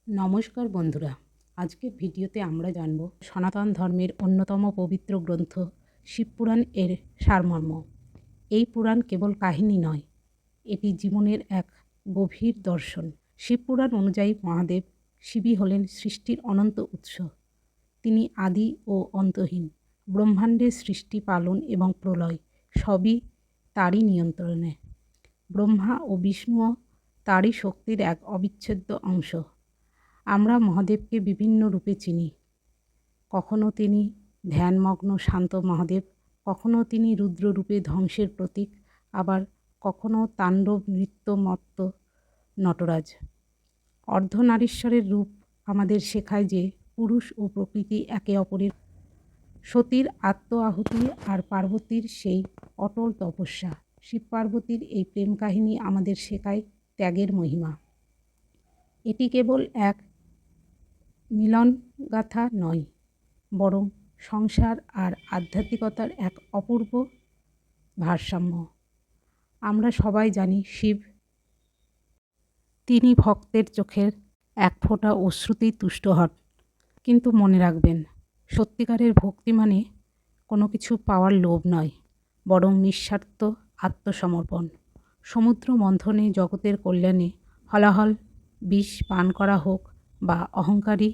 নমস্কার বন্ধুরা, আজকের ভিডিওতে আমরা জানব সনাতন ধর্মের অন্যতম পবিত্র গ্রন্থ শিবপুরাণ এর সারমর্ম। এই পুরাণ কেবল কাহিনী নয়, এটি জীবনের এক গভীর দর্শন। শিবপুরাণ অনুযায়ী মহাদেব শিবই হলেন সৃষ্টির অনন্ত উৎস। তিনি আদি ও অন্তহীন। ব্রহ্মাণ্ডের সৃষ্টি, পালন এবং প্রলয় সবই তারই নিয়ন্ত্রণে। ব্রহ্মা ও বিষ্ণুও তারই শক্তির এক অবিচ্ছেদ্য অংশ। আমরা মহাদেবকে বিভিন্ন রূপে চিনি। কখনো তিনি ধ্যানমগ্ন শান্ত মহাদেব, কখনো তিনি রুদ্ররূপে ধ্বংসের প্রতীক, আবার কখনো তাণ্ডব নৃত্যমত্ত নটরাজ। অর্ধনারীশ্বরের রূপ আমাদের শেখায় যে পুরুষ ও প্রকৃতি একে অপরের। সতীর আত্ম আহুতি আর পার্বতীর সেই অটল তপস্যা। শিব পার্বতীর এই প্রেম কাহিনী আমাদের শেখায় ত্যাগের মহিমা। এটি কেবল এক মিলনগাথা নয়, বরং সংসার আর আধ্যাত্মিকতার এক অপূর্ব ভারসাম্য। আমরা সবাই জানি শিব, তিনি ভক্তের চোখের এক ফোঁটা অশ্রুতেই তুষ্ট হন। কিন্তু মনে রাখবেন, সত্যিকারের ভক্তি মানে কোনো কিছু পাওয়ার লোভ নয়, বরং নিঃস্বার্থ আত্মসমর্পণ। সমুদ্র মন্থনে জগতের কল্যাণে হলাহল বিষ পান করা হোক বা অহংকারী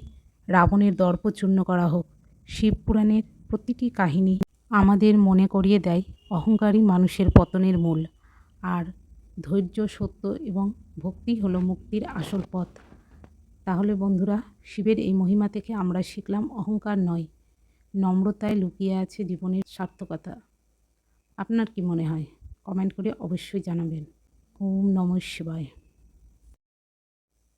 রাবণের দর্প চূর্ণ করা হোক, শিবপুরাণের প্রতিটি কাহিনী আমাদের মনে করিয়ে দেয় অহংকারী মানুষের পতনের মূল, আর ধৈর্য, সত্য এবং ভক্তি হলো মুক্তির আসল পথ। তাহলে বন্ধুরা, শিবের এই মহিমা থেকে আমরা শিখলাম অহংকার নয়, নম্রতায় লুকিয়ে আছে জীবনের সার্থকতা। আপনার কি মনে হয়? কমেন্ট করে অবশ্যই জানাবেন। ওম নমঃ শিবায়।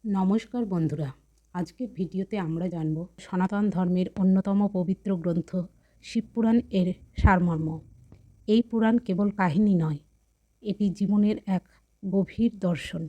নমস্কার বন্ধুরা, আজকের ভিডিওতে আমরা জানব সনাতন ধর্মের অন্যতম পবিত্র গ্রন্থ শিবপুরাণ এর সারমর্ম। এই পুরাণ কেবল কাহিনী নয়, এটি জীবনের এক গভীর দর্শন।